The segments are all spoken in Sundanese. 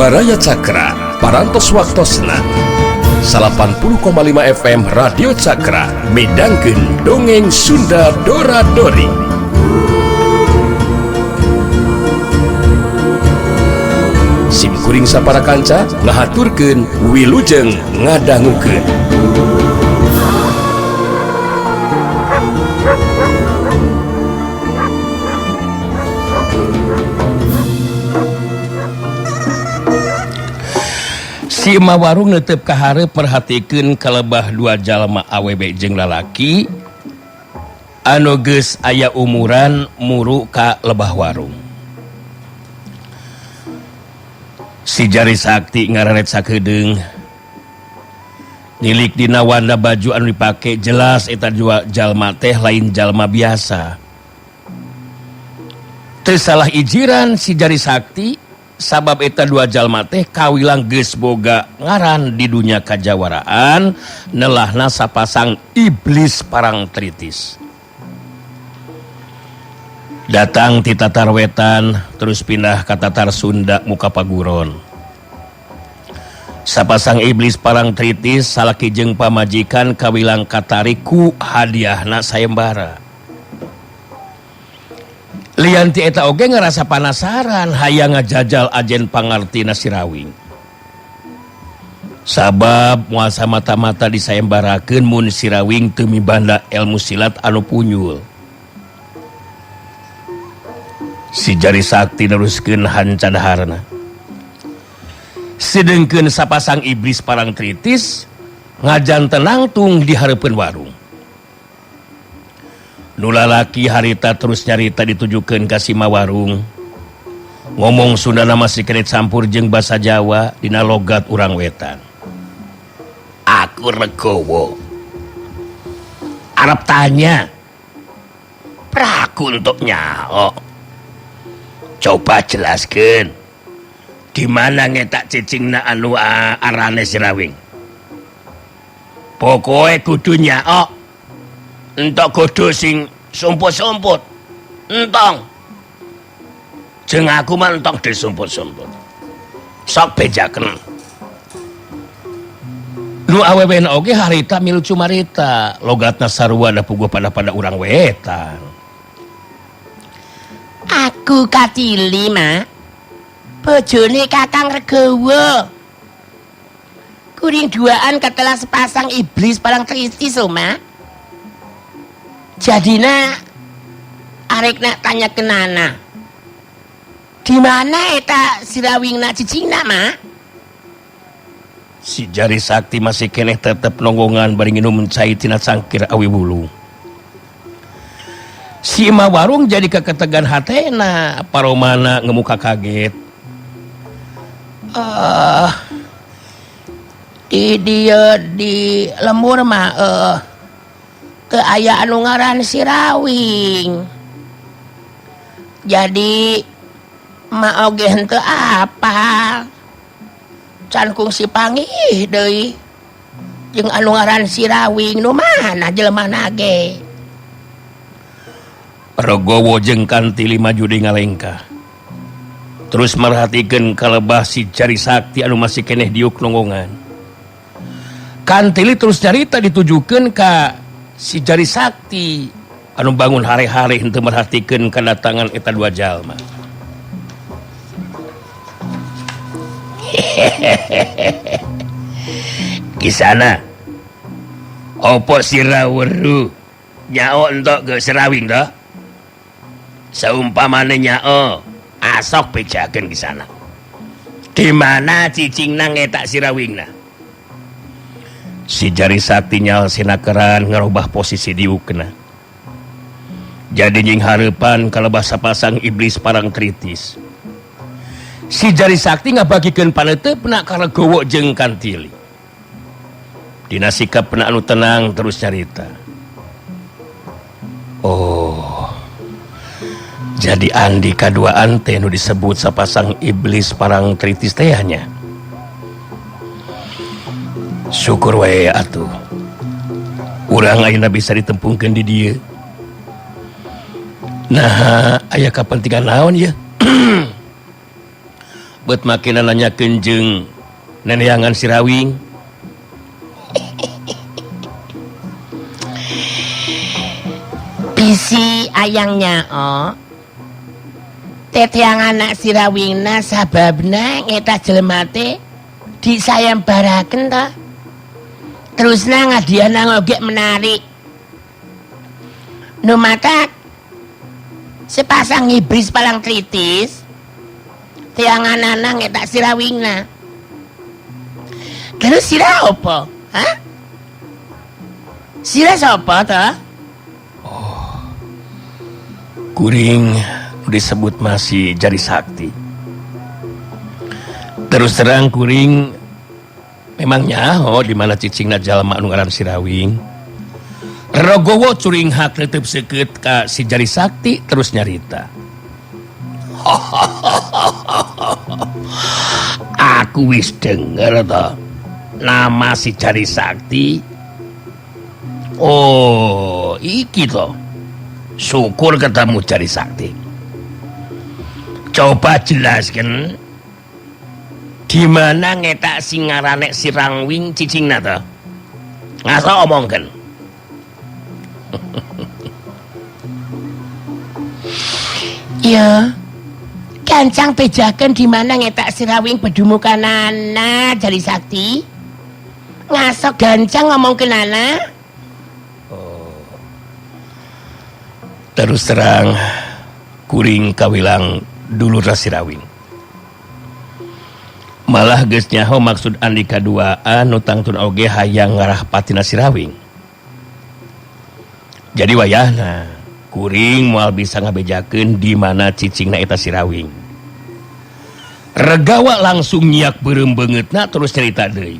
Baraya Cakra parantos waktosna 80,5 FM Radio Cakra midangkeun dongeng Sunda Dora-Dori. Simkuring sapara kanca ngahaturkeun wilujeng ngadangukeun. Si Emma Warung netep ka hareup perhatikeun kalebah dua jalma awewe jeung lalaki anu geus aya umuran muru ka lebah warung. Si Jari Sakti ngararet sakedeung nilik dina wanda baju anu dipake jelas eta dua jalma teh lain jalma biasa. Teu salah ijiran si Jari Sakti sabab eta dua jalma teh kawilang geus boga ngaran di dunia kajawaraan nelahna sapasang iblis parang tritis. Datang ti Tatar Wetan terus pindah ka Tatar Sunda muka paguron. Sapasang iblis parang tritis salaki jeung pamajikan kawilang katari ku hadiahna sayembara. Lianti eta oge ngerasa penasaran hayang ngajajal ajen pangartina Sirawing. Sabab muasa mata-mata disayembarakeun mun Sirawing teu mibanda ilmu silat anu punyul. Si Jari Sakti neruskeun hancan daharna. Sedengkeun sapasang iblis parang tritis ngajan tenangtung di hareupeun warung. Nu lalaki harita terus nyarita ditujukeun ka si Mawarung. Ngomong Sundana masih kenit campur jeung basa Jawa dina logat urang wetan. Aku regowo. Arep tanya. Praku untuk nyao. Coba jelaskeun. Di mana ngetak cicingna anu arane Sirawing? Pokoke kudu nyao. Entok kudu sing sumput-sumput. Entong. Jeung aku mah entong disumput-sumput. Sok bejaken. Nu awewena oge harita milu cumarita, logatna sarua da puguh pada urang wetan. Aku katili mah. Bojone Kakang Regowo. Kuring duaan katelah sepasang iblis parang tritis mah. Jadina arek nak tanya kenana. Di mana eta Sirawingna cicingna mah? Si Jari Sakti masih keneh tetep nonggongan bari nginum cai tina cangkir awi bulu. Si Emma Warung jadi keketegan hatena paromana ngemuka kaget. Di lembur mah teu aya anu ngaran Sirawing. Jadi ma oge henteu apa. Can kungsi panggih deui. Jeung anu ngaran Sirawing nu mana jelema ge? Regowo jeung Kantili maju di ngalengka. Terus merhatikeun kalebah si Jari Sakti anu masih keneh diuk nonggongan. Kantili terus carita ditujukeun ka si Jari Sakti anu bangun hari-hari henteu merhatikeun kedatangan eta dua jalma. Kisana opo Siraweru nyao entok ke Sirawing dah. Saumpamane nyao asok bejakeun kisana. Di mana cicingna ngetak Sirawingna? Si Jari Sakti nyaol sinakeran ngerubah posisi diukna. Jadi nying hareupan kalebah sapasang iblis parang tritis. Si Jari Sakti ngabagikeun paneuteupeuna ka Regowo jeung Kantili. Dina sikapna anu tenang terus carita. Oh. Jadi andi kaduaan teh nu disebut sapasang iblis parang tritis teh nya. Syukur wae atuh. Urang ayeuna bisa ditempungkeun di dieu. Nah, aya kapentingan naon ya? buat makin nanya kenjeng neneangan si Rawing. Bisi ayangnya teteang anak si Rawingna sababna ngeta jelmate disayembaraken ta. Terusna ngadiana ngogek menarik. Numatak sepasang iblis palang kritis tiangan anak ngeta si Rawingna. Terus sira apa? Hah? Sira sapa ta? Kuring disebut masih Jari Sakti. Terus terang kuring memang nyaho di mana cicingna jalma anu ngaran si Rawing. Rogowo curing hak netep seukeut ka si Jari Sakti terus nyarita. Aku wis denger to nama si Jari Sakti. Oh, iki to. Syukur ketemu Jari Sakti. Coba jelaskan di mana ngetak singarane si Rawing cicingna to? Ngaso omongkeun. Ya, kancang bejaken di mana ngetak si Rawing bedumukanana Jari Sakti. Ngasok gancang ngomongkeun ana. Terus terang kuring kawilang dulu si Rawing. Malah geus nyaho maksud Andika duaan nu tangtun oge hayang ngarah patina si Rawing. Jadi wayahna kuring moal bisa ngabejakeun di mana cicingna eta si Rawing. Regawa langsung nyiak beureum beungeutna terus cerita deui.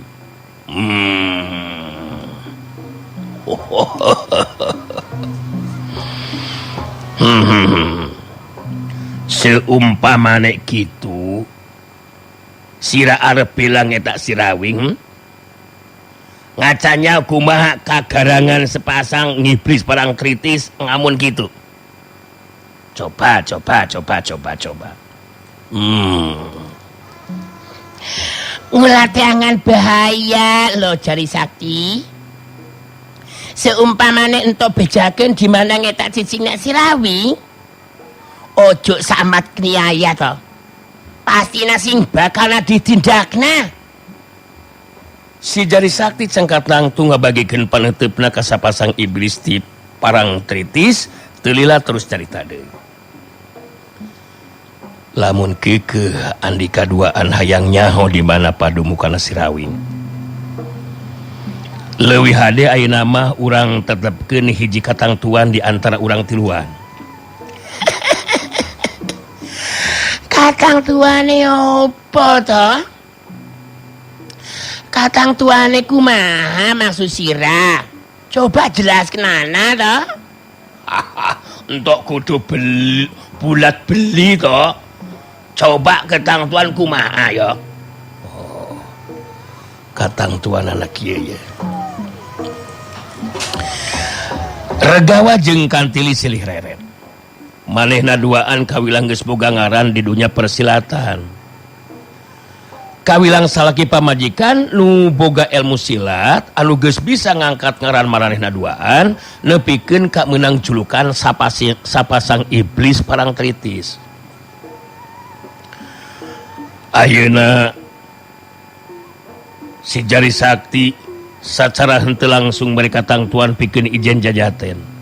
Seumpamane kitu sira arep bilang eta si Rawing ngacanya kumaha kagarangan sepasang ngiblis parang kritis ngamun gitu. Coba. Ngulateangan bahaya lo Jari Sakti. Seumpamane ento bejakeun di mana ngetak cicingna si Rawing. Ojo samat kniaya to. Pastina sing bakal ditindakna. Si Jari Sakti cengkat nangtung ngabagikeun paneuteupna ka sapasang iblis ti parang tritis, teu lila terus carita deui. Lamun keukeuh Andika duaan hayang nyaho di mana padumukanna si Rawing. Leuwih hade ayeuna mah urang tetepkeun hiji katangtuan di antara urang tiluan. Kakang tuane opo to? Kakang tuane kumaha maksud sira? Coba jelaskeun ana to. Entok kudu bulat beli to. Coba ketang tuan kumaha ya. Katang tuan anak kieu ya. Regawa jeung kantili silih reret. Manehna duaan kawilang geus boga ngaran di dunia persilatan. Kawilang salaki pamajikan nu boga ilmu silat anu geus bisa ngangkat ngaran maranehna duaan nepikeun ka meunang julukan sapasang iblis parang tritis. Ayeuna si Jari Sakti sacara henteu langsung mereka tangtuan pikeun ijen jajaten.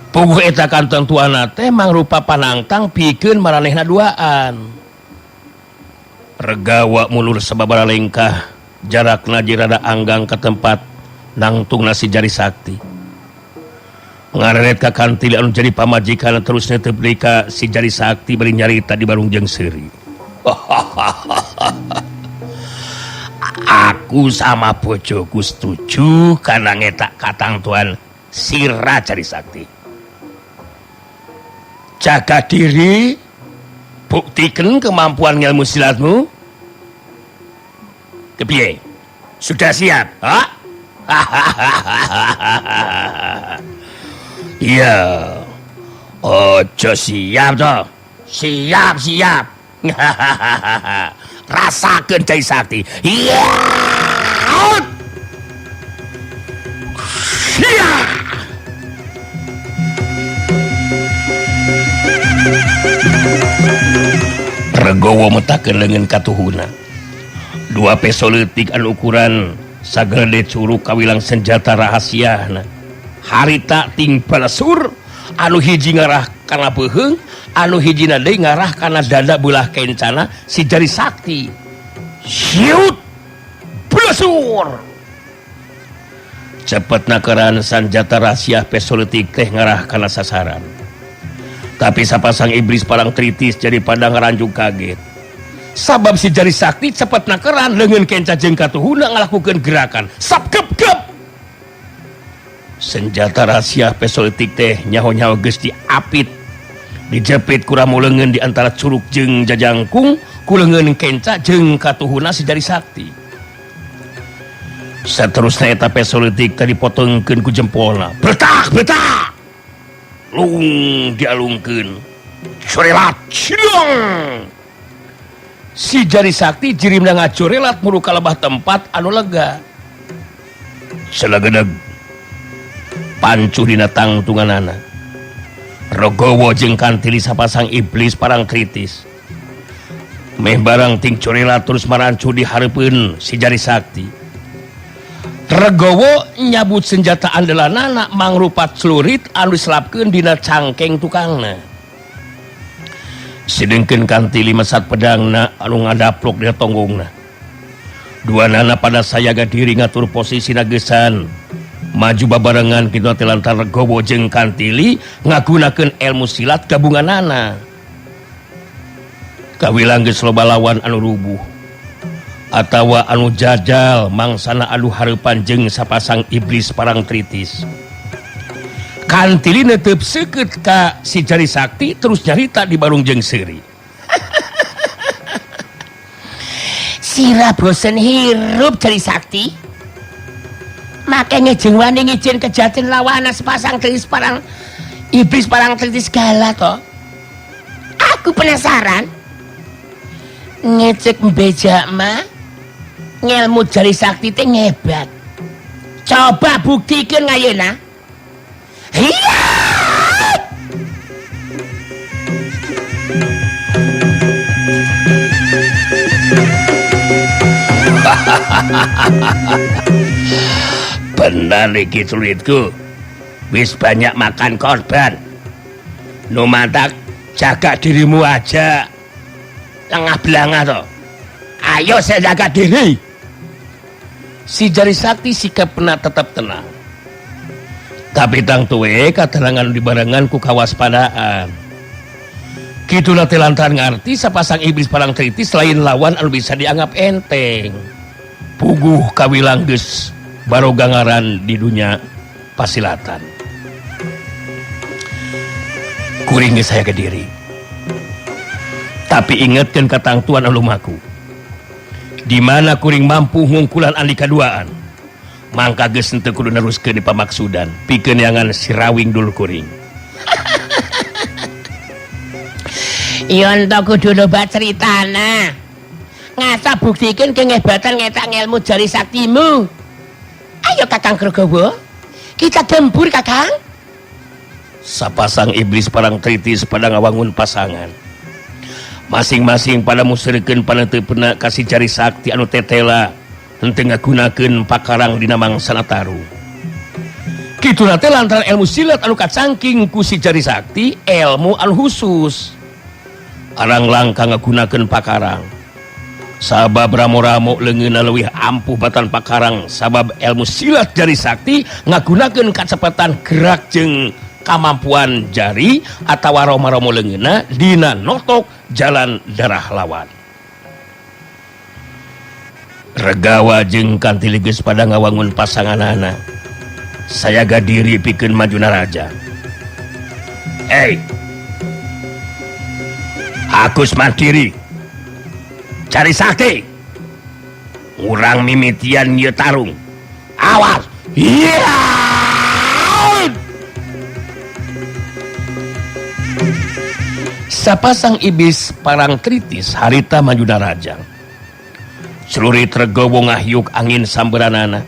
Puguh eta kantong tuana teh mangrupa panangtang pikeun maranehna duaan. Regawa mulur sababaraha lengkah jarakna jirada anggang ke tempat nangtungna si Jari Sakti. Ngareret ka kantili anu jadi pamajikan terus netep deui ka si Jari Sakti bari nyarita di barung jeung seuri. Aku sama bojoku setuju karena ngetak katang tuan sira Jari Sakti. Jaga diri, buktikan kemampuan ilmu silatmu. Kepiye? Sudah siap? Iya. Ojo siap toh. Siap. rasakeun cai sakti. Iya. Iya. Regowo metakeun leungeun katuhuna. Dua peso leutik anu ukuran sagede curug kawilang senjata rahasiana. Harita ting balasur anu hiji ngarah kana beuheung, anu hijina deui ngarah kana dada belah kencana si Jari Sakti. Siut balasur. Cepetna keran senjata rahasia peso leutik teh ngarah kana sasaran. Tapi sapasang iblis parang tritis jadi pada ngaranjung kaget. Sabab si Jari Sakti cepet nakeran leungeun kenca jeung katuhuna ngalakukeun gerakan sapgep-gep. Senjata rahasia pesolitik teh nyaho-nyaho geus diapit. Dijepit ku ramu leungeun di antara curug jeung jajangkung ku leungeun kenca jeung katuhuna si Jari Sakti. Saterusna eta pesolitik tadi potongkeun ku jempolna. Betak-betak. Lung dialungkeun. Corelat cidong. Si Jari Sakti jirimna ngacorelat muru kalebah tempat anu lega. Salagedeg pancu dina tangtunganana. Rogowo jeung kantili sapasang iblis parang kritis. Meh barang ting corelat terus marancu di hareupeun si Jari Sakti. Regowo nyabut senjata andalanana mangrupat celurit anu diselapkeun dina cangkeng tukangna. Sidengkeun kantili mesat pedangna anu ngadaplok dina tonggongna. Duanana pada sayaga diri ngatur posisina geusan. Maju babarengan kitu teh lantaran Regowo jeung kantili ngagunakeun ilmu silat gabunganana. Kawilang geus loba lawan anu rubuh. Atawa anu jajal mangsana adu hareupan jeung sapasang iblis parang tritis. Kantili netep seukeut ka si Jari Sakti terus nyarita di barung jeung seuri. Sira bosen hirup Jari Sakti. Make ngejeng wani ngijin kejatin lawana sepasang tritis parang iblis parang tritis gala to. Aku penasaran. Ngecek mbejak mah ngelmu Jari Sakti teh ngebat. Coba buktikan ngayeuna. Iya. Benar iki tulitku. Wis banyak makan korban. Nu mantak jaga dirimu aja. Lengah belanga to. Ayo saya jaga diri. Si Jari Sakti sikapna tetap tenang. Tapi tang tuwe katerangan dibarengan ku kawaspadaan. Kituna teh lantaran ngarti sapasang iblis parang tritis lain lawan anu bisa dianggap enteng. Puguh kawilang geus baroga ngaran di dunia pasilatan. Kuring geus saya ke diri. Tapi ingetkeun ka tang tuan anu lumaku. Di mana kuring mampu ngungkulan andika duaan, mangka geus henteu kudu neruskeun di pamaksudan pikeun yangan si Rawing dulu kuring. Iyon to kudu loba ceritana. Ngasa buktikeun kengehbatan ngetak ngelmu Jari Saktimu. Ayo Kakang Regowo, kita gempur Kakang. Sapasang iblis parang tritis pada ngawangun pasangan. Masing-masing pada musyrikeun paneuteupna kasih Jari Sakti anu tetela henteu ngagunakeun pakarang dina mangsana taruh. Kituna teh lantaran ilmu silat anu kacangking ku si Jari Sakti ilmu anu khusus. Arang langka ngagunakeun pakarang. Sabab ramo-ramo leungeunna leuwih ampuh batan pakarang sabab ilmu silat Jari Sakti ngagunakeun kacepatan gerak jeung kamampuan jari atawa roma-romo leungeunna dina notok jalan darah lawan. Regawa jeung kantili geus pada ngawangun pasanganana. Sayaga diri pikeun majuna raja. Hey, Agus mandiri. Jari Sakti. Urang mimitian ieu tarung. Awas. Iya. sapasang iblis parang kritis harita majuna rajang. Seluruh tergowo ngahyuk angin samberanana.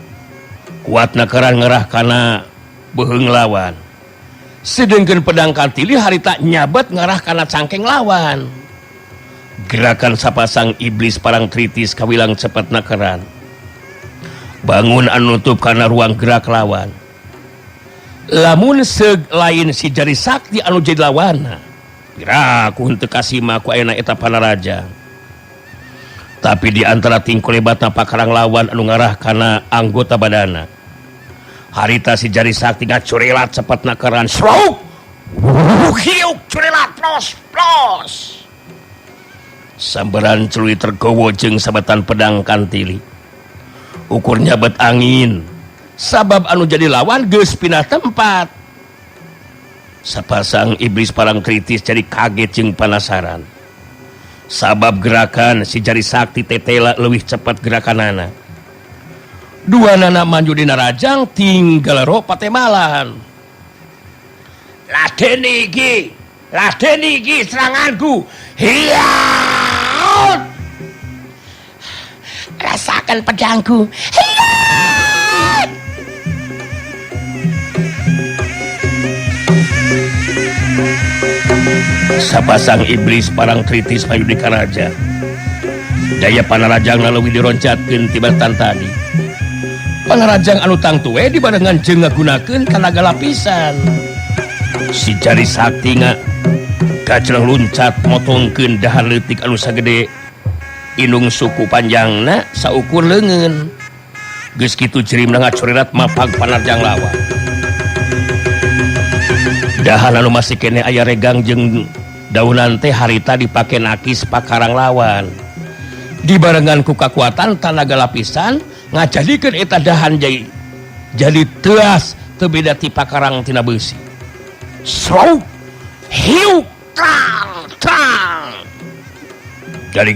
Kuatna keran ngerah kana beheung lawan. Sedengkeun pedang Kartili harita nyabat ngerah kana cangkeng lawan. Gerakan sapasang iblis parang kritis kawilang cepetna keran. Bangun anu nutup kana ruang gerak lawan. Lamun seug lain si Jari Sakti anu jadi lawanna. Piraku henteu kasima ku ayeuna eta panaraja. Tapi di antara tingkul lebatna pakarang lawan anu ngarah kana anggota badana. Harita si Jari Sakti ngacurelat cepetna keran. Srouk! Hiuk curelat plos. Samberan celuy tergowo jeung sabetan pedang Kantili. Ukur nyabat angin. Sabab anu jadi lawan geus pindah tempat. Sapasang iblis parang kritis jadi kaget jeung penasaran. Sabab gerakan si Jari Sakti tetela leuwih cepat gerakanana. Dua nana maju dina rajang tinggal ro patemalan. Ladeni iki seranganku. Hiat! Rasakan pedangku. Hiat! Sapasang iblis parang kritis maju di karaja. Daya panarajang leuwih dironcatkeun tibatan tadi. Panarajang anu tang tuwe dibarengan jeung ngagunakeun tenaga lapisan. Si Jari Sakti gajreng luncat motongkeun dahar leutik anu sagede inung suku panjangna saukur leungeun. Geus kitu jerimna ngacorerat mapag panarjang lawan. Dahan anu masih kene aya regang jeung daunan teh harita dipake nakis pakarang lawan. Dibarengan ku kakuatan tenaga lapisan ngajadikeun eta dahan jadi teas teu beda ti pakarang tina beusi. Srouk! Hiuk! Trang! Jadi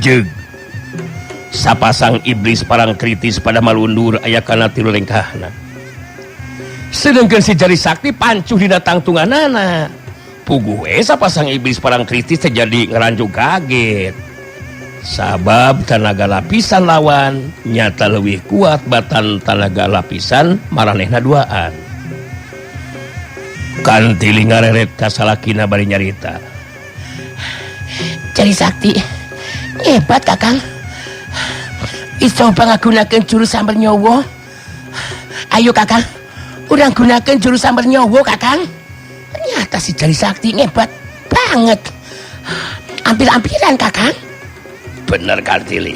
jeug. Sapasang iblis parang kritis pada malundur aya kana tilu lengkahna. Sedengkeun si Jari Sakti pancuh dina tangtunganana. Puguh sapasang iblis parang kritis terjadi ngeranjuk kaget. Sabab tenaga lapisan lawan nyata leuwih kuat batan tenaga lapisan maranehna duaan. Kantili ngareret ka salakina bari nyarita. Jari Sakti hebat Kakang. Iso pangagunakeun jurus sambar nyawa. Ayo Kakang, urang gunakeun jurus sambar nyawa Kakang. Ternyata si Jari Sakti hebat banget. Ampir-ampiran Kakang. Bener Kartili.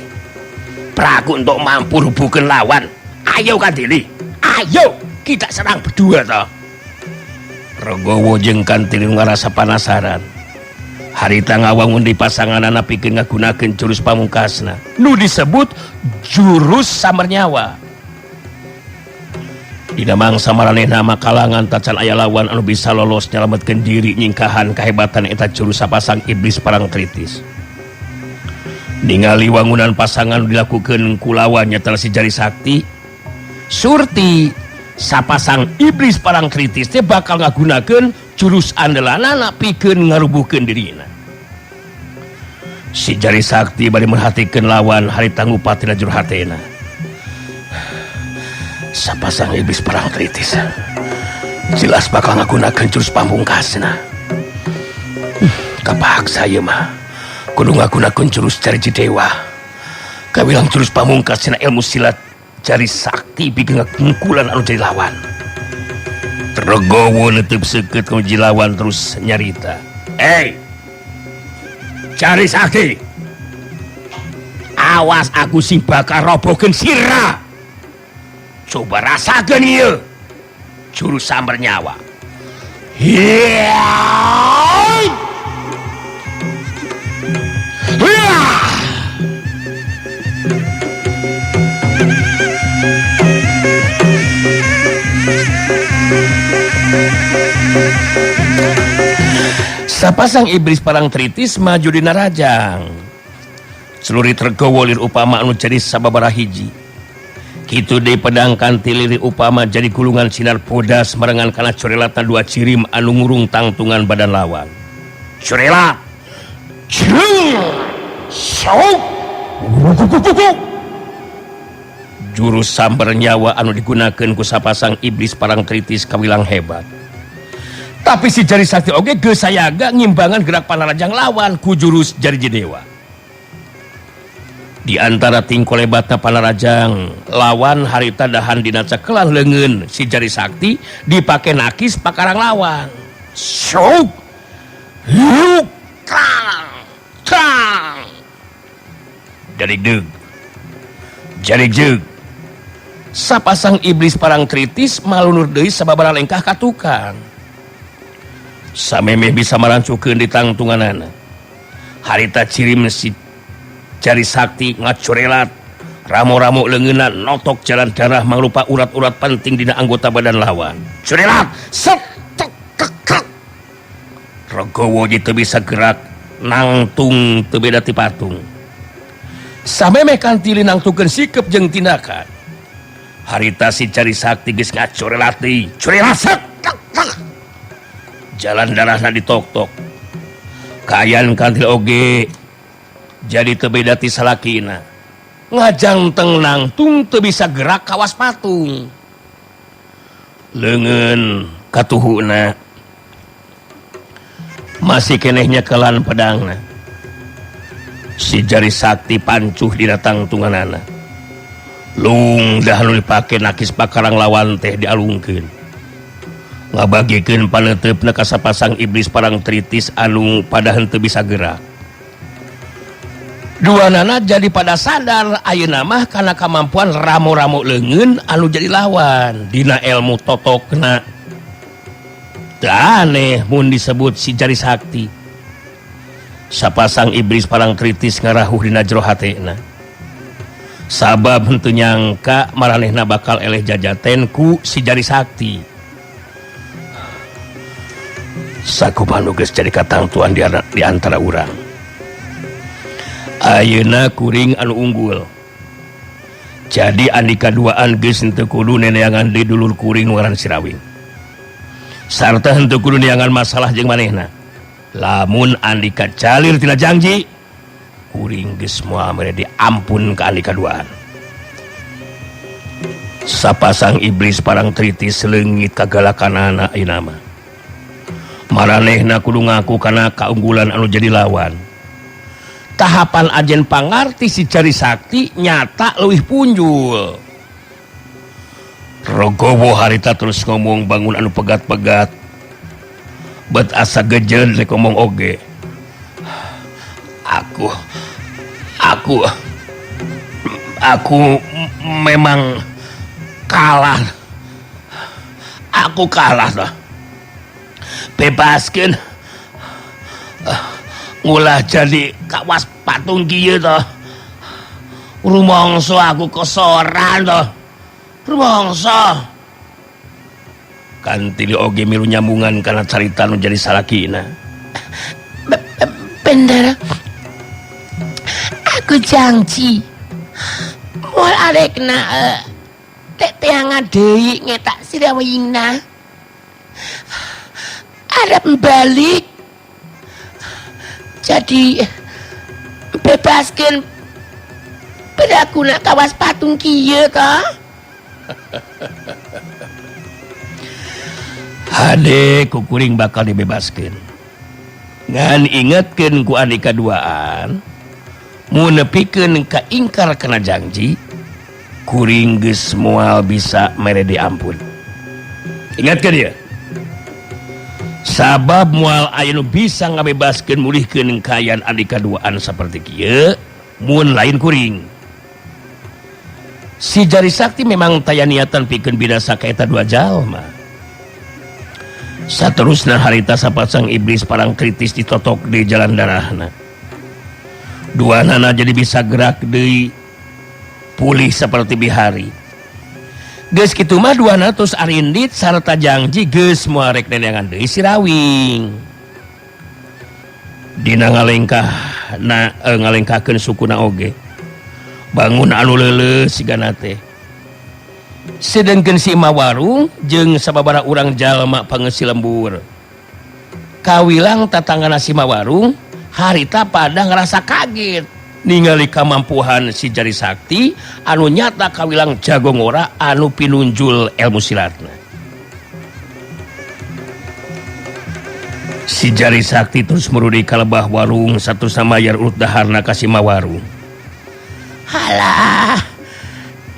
Praku untuk mampu rubuhkeun lawan. Ayo Kartili. Ayo kita serang berdua toh. Rogowo jeung Kantili ngarasa penasaran. Harita ngawangun di pasanganana pikeun ngagunakeun jurus pamungkasna nu disebut jurus samar nyawa. Dina mangsa maranehna makalangan tacan aya lawan anu bisa lolos nyalametkeun diri nyingkahan kahebatan eta jurus sapasang iblis parang kritis. Ningali wangunan pasangan dilakukeun ku lawan nyata si Jari Sakti, surti sapasang iblis parang kritis teh bakal ngagunakeun jurus andalanana pikeun ngarubuhkeun dirina. Si Jari Sakti bari merhatikeun lawan harita ngupatina jur hatena. Sapasang iblis parang kritis jelas bakal ngagunakeun jurus pamungkasna. Kapaksa ieu mah kudu ngagunakeun jurus Jari Jidewa. Kawilang jurus pamungkasna ilmu silat Jari Sakti pikeun ngungkulan anu jadi lawan. Tergowo netep seukeut ka lawan terus nyarita. Jari Sakti, awas aku sing bakal robohkeun sira. Coba rasakeun ieu jurus sambar nyawa. Hiat! Sapasang iblis parang kritis maju dina rajang. Seluruh tergowo lir upama anu jadi sababaraha hiji. Kitu deui pedang Kantili lir upama jadi gulungan sinar podas marengan kana corelatan dua cirim anu ngurung tangtungan badan lawan. Curelat. Jurus sambar nyawa anu digunakan ku sapasang iblis parang kritis kawilang hebat. Tapi si Jari Sakti oge geus sayaga ngimbangan gerak panarajang lawan ku jurus Jari Jedewa. Di antara tingkolebatna panarajang lawan harita dahan dina cekelan leungeun si Jari Sakti dipake nakis pakarang lawan. Syuk. Yuk. Kang. Dari deug. Jari jeug. Sapasang iblis parang kritis malunur deui sababaraha lengkah ka tukang. Samemeh bisa marancukeun di tangtunganana. Harita cirim si Jari Sakti ngacurelat ramo-ramo leungeunna notok jalan darah mangrupa urat-urat penting dina anggota badan lawan. Curelat set tek kek. Rogowo teu bisa gerak nangtung teu beda ti patung. Samemeh kantilin nangtukeun sikep jeung tindakan. Harita si Jari Sakti geus ngacurelat deui. Curelat set jalan darahna ditok-tok. Kayan kantil oge jadi teu beda ti salakina. Ngajangteng nangtung teu bisa gerak kawas patung. Leungeun katuhuna masih kenehnya kelan pedangna. Si Jari Sakti pancuh dina tangtunganana. Lung dah nu dipake nakis pakarang lawan teh dialungkeun. Ngabagikeun paneuteup ka sapasang iblis parang tritis anu pada henteu bisa gerak. Duanana jadi pada sadar ayeuna mah kana kamampuan ramo-ramo leungeun anu jadi lawan dina ilmu totokna. Teu aneh mun disebut si Jari Sakti. Sapasang iblis parang tritis ngarahuh dina jero hatena. Sabab henteu nyangka maranehna bakal eleh jajaten ku si Jari Sakti. Sakumaha nu geus jadi katangtuan di antara urang. Ayeuna kuring anu unggul. Jadi andika duaan geus henteu kudu neneangan deui dulur kuring nu ngaran Sirawing. Sarta henteu kudu neangan masalah jeung manehna. Lamun andika calir tina janji, kuring geus moal mere diampun ka andika duaan. Sapasang iblis parang tritis leungit kagalakanana ayeuna mah. Maranehna kudu ngaku kana kaunggulan anu jadi lawan. Tahapan ajen pangarti si Jari Sakti nyata leuwih punjul. Rogowo harita terus ngomong bangun anu pegat-pegat. Bet asa gejeun rek ngomong oge. Aku memang kalah. Aku kalah dah. Bebaskeun ngulah jadi kawas patung kieu toh. Rumangsa aku kesoran toh. Rumangsa. Kantili oge milu nyambungan kana carita nu jadi salakina. Bener. Aku janji. Moal arekna teteangan deui ngetak Sirawingna. Arep balik. Jadi bebaskeun pedakuna kawas patung kieu toh. Hade kukuring bakal dibebaskeun. Ngan ingetkeun ku andika duaan, mun nepikeun ka ingkar kana janji, kuring geus moal bisa mere diampun. Ingatkeun ieu. Sabab moal aya nu bisa ngabebaskeun mulihkeun kayan andika duaan saperti kieu, mun lain kuring. Si Jari Sakti memang taya niatan pikeun binasa ka eta dua jalma. Saterusna harita sapasang iblis parang kritis ditotok di jalan darahna. Duanana jadi bisa gerak deui pulih saperti bihari. Geus kitu mah duana tos arindit sarta janji geus moal rek neneangan deui Sirawing. Dina ngalengkahkeun sukuna oge. Bangun anu leuleuh sigana teh. Sedengkeun si Mawarung jeung sababaraha urang jalma pangeusi lembur. kawilang tatanggana Simawarung harita pada ngerasa kaget ningali kamampuan si Jari Sakti anu nyata kawilang jago ngora anu pinunjul ilmu silatna. Si Jari Sakti terus merudi kalebah warung satu sama mayar urut daharna ka Simawarung. Halah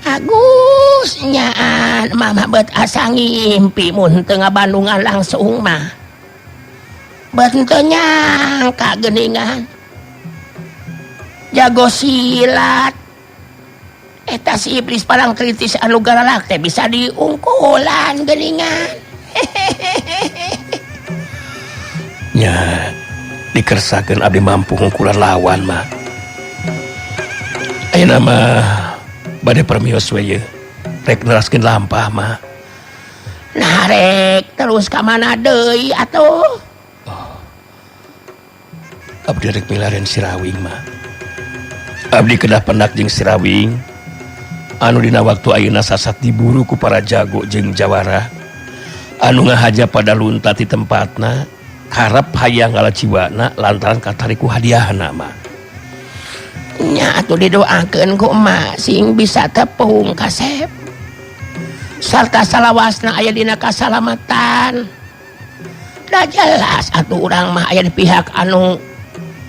Agus nyaan mama bet asa ngimpi mun teu ngabandungan langsung mah. Bet teu nyangka geuningan. Jago silat eta si iblis palang kritis anu garalak teh bisa diungkulan geuningan. Nya dikersakeun abdi mampu ngungkulan lawan mah. Ayeuna mah bade permios we ye. Rek neraskeun lampah mah. Nah rek terus ka mana deui atuh? Abdi rek milarian Sirawing mah. Abdi kedah pendak jeung Sirawing anu dina waktu ayeuna sasat diburu ku para jago jeung jawara anu ngahaja pada lunta ti tempatna harap hayang ngalaciwana lantaran katariku hadiahna mah. Nya atuh didoakeun ku emak sing bisa tepung kasep sarta salawasna aya dina kasalamatan. Da jelas atuh urang mah aya di pihak anu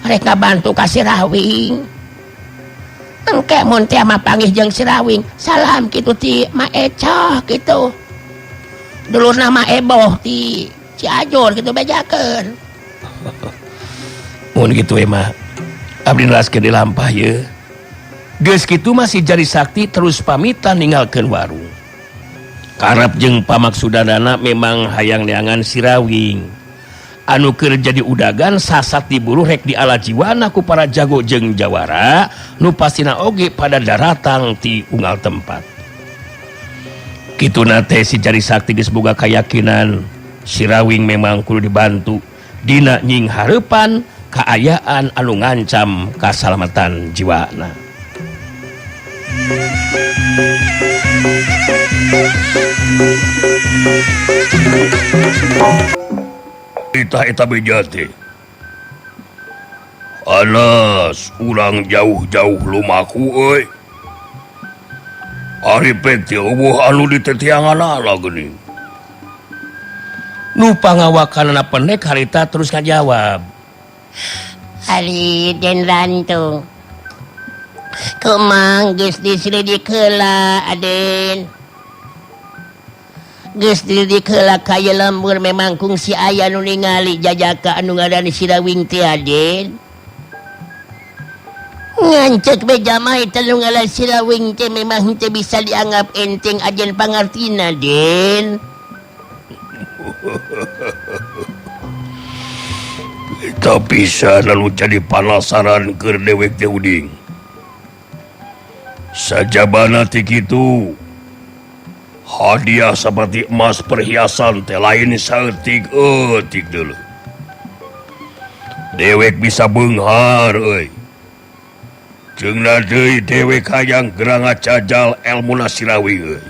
rek ngabantu ka Sirawing. Engke mun teh mah panggih jeung Sirawing salam kitu ti Ma Ecoh kitu. Dulurna mah Eboh ti Cianjur kitu bejakeun. Mun kitu mah abdi neraskeun di lampah ye. Geus kitu mah si Jari Sakti terus pamitan ninggalkeun warung. Karep jeung pamaksudanana memang hayang neangan Sirawing. Anu keur jadi udagan sasat diburu rek dialajiwana ku para jago jeung jawara nu pastina oge pada daratang ti unggal tempat. Kituna teh si Jari Sakti geus boga kayakinan Sirawing memang kudu dibantu dina nying hareupan kaayaan anu ngancam kasalamatan jiwana. Eta bejate. Alas, urang jauh-jauh lumaku euy. Ari pek ti eueuh anu ditetianganna geuning. Nu pangawakanna pendek harita terus ngajawab. Ari den rantung. Kemang geus diselidik heula Aden. Geus diselidik heula kaya lembur memang kungsi aya nu ningali jajaka anu ngaran Sirawing teh Aden. Ngancek beja mah eta nu ngaran Sirawing teh memang teu bisa dianggap enteng ajen pangartina Den. Kita bisa lalu jadi panasaran keur dewek teh uding. Sajabana ti kitu. Hadiah seperti emas perhiasan teh lain saeutik-eutik deuleu. Dewek bisa beunghar euy. Ceungna deui dewek hayang gerang ngacajal elmuna Sirawing euy.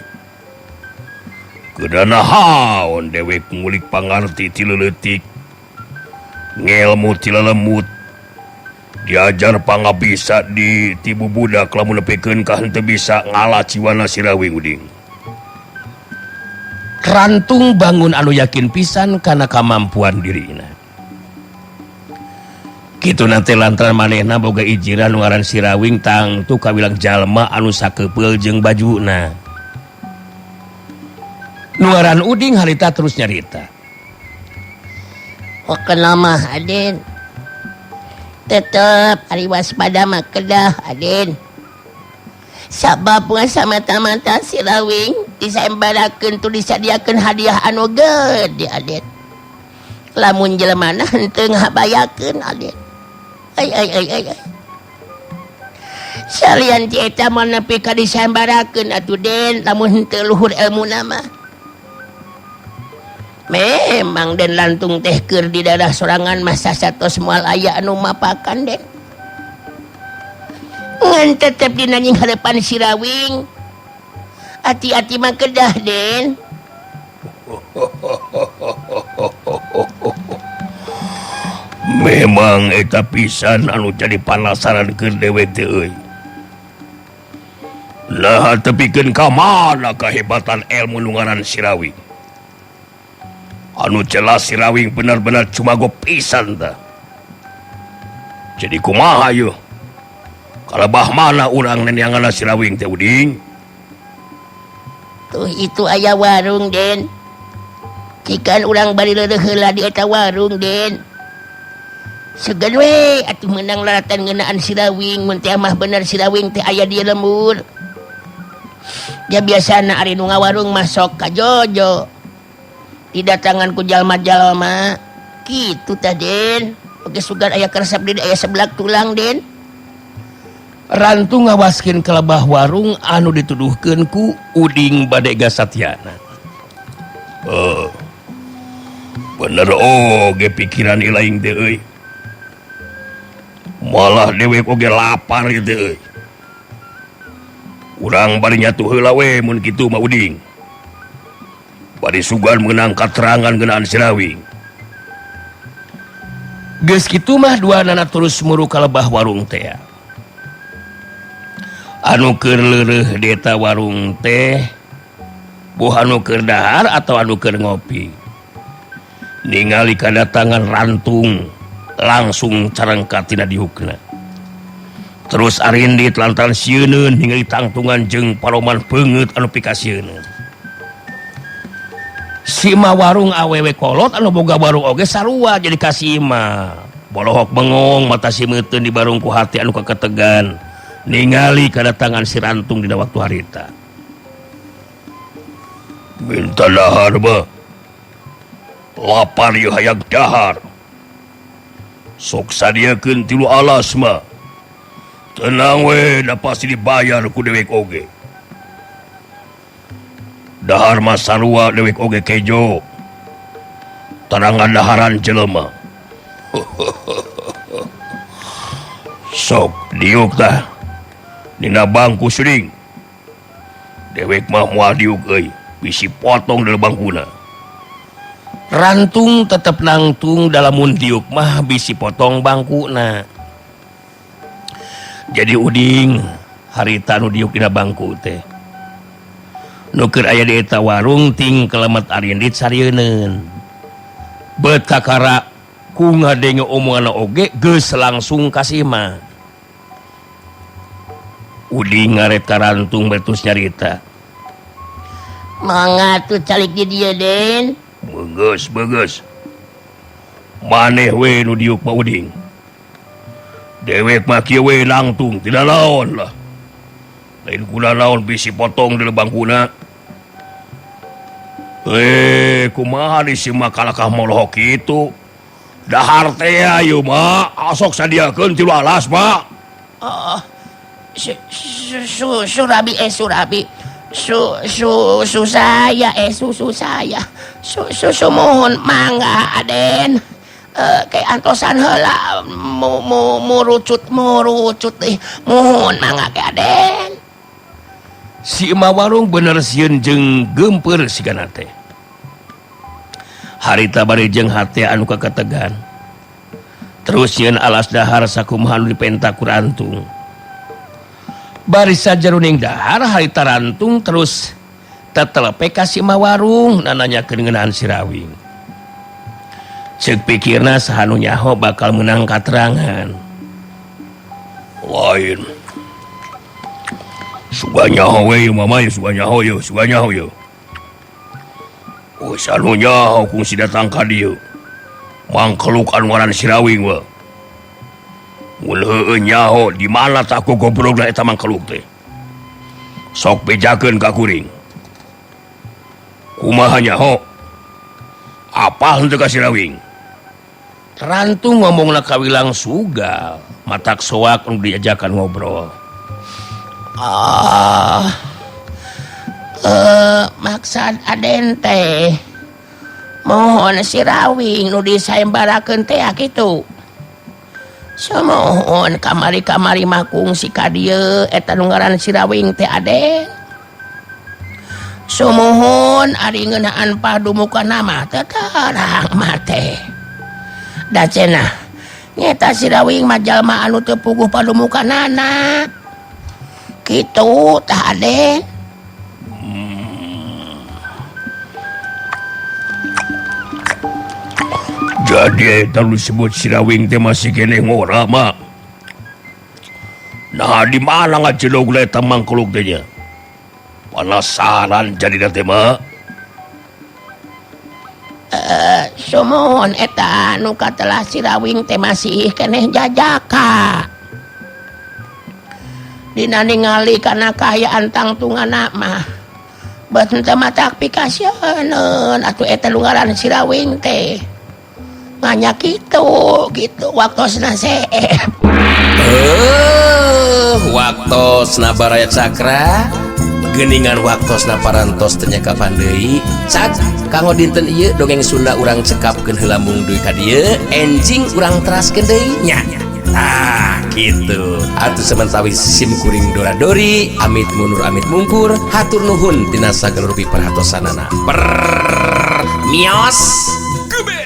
Keudana haon dewek ngulik pangarti ti leuletik. Ngelmu ti lelemut. Diajar pangabisa di tibu budak lamun nepikeun ka henteu bisa ngalaciwana Sirawing uding. Rantung bangun anu yakin pisan kana kamampuan dirina. Kitu nanti lantaran manehna boga ijiran nu ngaran Sirawing tangtu kawilang jalma anu sakepeul jeung bajuna. Nu ngaran uding harita terus nyarita. Wakana mah Aden. Tetep ari waspada mah kedah Aden. Sabab samata-mata Sirawing disembarakeun tu disadiakeun hadiah anu gede Aden. Lamun jelemana henteu ngabayakeun Aden. Ai. Salian ti eta mah nepi ka disembarakeun atuh Den lamun henteu luhur elmuna mah. Memang Den lantung teh keur di daerah sorangan masa satos moal aya anu mapakan Den. Ngan tetep dina nying hareupan Sirawing. Hati-hati mah kedah Den. Memang eta pisan anu jadi panasaran ke dewek teh. Nah, tepikeun ka mana kehebatan ilmu nungaran Sirawing. Anu jelas Sirawing benar-benar cumago pisan tah. Jadi kumaha yeuh? Kalebah mana urang neneanganna Sirawing teh Uding? Tuh itu aya warung Den. Cikan urang bari leureuh heula di eta warung Den. Segan we atuh meunang laratan ngeunaan Sirawing mun teh mah bener Sirawing teh aya di lembur. Ya biasana ari nu ngawarung masok ka Jojo. Didatangan ku jalma-jalma. Kitu tah Den. Oge sugan aya karesep di aya seblak tulang Den. Rantu ngawaskeun kalebah warung anu dituduhkeun ku Uding bade gasatyana. Bener oge pikiran ilaing teh euy. Malah dewek oge lapar ieu teh euy. Urang bari nyatu heula we mun kitu mah Uding. Bari sugan meunang katerangan ngeunaan Sirawing. Geus kitu mah duanana terus muru kalebah warung teh. Anu keur leureuh di eta warung teh buh anu keur dahar atau anu keur ngopi. Ningali kadatangan Rantung langsung carengkat tina diukna. Terus arindit lantaran sieuneun ningali tangtungan jeung paroman beungeut anu pikasieun. Si ma warung awewe kolot anu boga warung oge sarua jadi kasima. Bolohok bengong mata simeuteun di barung ku hati anu kaketegan. Ningali kadatangan si Rantung dina waktu harita. Minta dahar ba. Lapar ieu hayang dahar. Sok sadiakeun 3 alas mah. Tenang we, da pasti dibayar ku dewek oge. Dahar mah sarua dewek oge kejo. Tarangan daharan jelema. Sok diuk tah. Dina bangku sering. Dewek mah moal diuk euy, bisi potong dalam bangkuna. Rantung tetep nangtung dalamun diuk mah bisi potong bangkuna. Jadi Uding harita nu diuk dina bangku teh. Nu keur aya di eta warung ting kelemet arindit sarieun. Beut kakara ku ngadenge omonganna oge geus langsung kasima. Uding ngaret ka Rantung betus nyarita. Mangga tuh calik di dieu Den. Beges. Maneh we nu diuk mah Uding. Dewek mah kieu we langtung tidak laon lah. Lain kula naon bisi potong di bangkuna. Kumaha di si mah kalakah molohok kitu. Dahar teh ayeuna mah asok sadiakeun 3 alas mah. Surabi susu saya mohon mangga Aden kayak antosan heula murucut mohon mangga ke Aden. Si Ima warung bener sieun jeung gempeur sigana teh. Harita bari jeung hate anu kaketegan. Terus sieun alas dahar sakumaha anu dipenta ku Rantung. Bari saja runing dahar harita Rantung terus tetelepe ka si Ima warung nananyakeun ngeunaan Sirawing. Ceuk pikirna sahanu nyaho bakal meunang katerangan. Lain. Suga nyaho we mama ya suga nyaho yo. Oh sanu nyaho kungsi datang ka dieu. Mangkeluk anu ngaran Sirawing we. Mun heueuh nyaho di mana tah ku goblokna eta mangkeluk teh. Sok bejakeun ka kuring. Kumaha nyaho? Apa henteu ka Sirawing? Rantung ngomongna kawilang sugal, matak soak anu diajakan ngobrol. Maksud Aden teh mohon Sirawing nu disayembarakeun teh kitu. Samohon kamari-kamari makung si ka dieu eta nu ngaran Sirawing teh Aden. Samohon ari ngeunaan padumukan nama teh tarang mah teh. Da cenah nyata Sirawing majalma anu teu puguh padumukanana kitu tah Aden. Jadi eta lu sebut Sirawing teh masih kene ngora mah. Nah di mana ngajelog le eta mangkuluk teh nya? Penasaran jadi teh mah. Sumun eta anu katelah Sirawing teh masih keneh jajaka. Dina ningali kana kaayaan tangtungana mah beut teu matak pikasieun atuh eta nu ngaran Sirawing teh. Nganya gitu waktosna seep. Waktosna Baraya Cakra geningan waktosna parantos teu nya kapan deui. Cak kanggo dinten ieu dongeng Sunda urang cekapkeun heula mung duy ka dieu enjing urang teraskeun deui nya. Tah kitu. Atuh sementawis sim kuring dora-dori amit mundur amit mungkur hatur nuhun tina sageluruh piparatosanana. Mios. Gebe.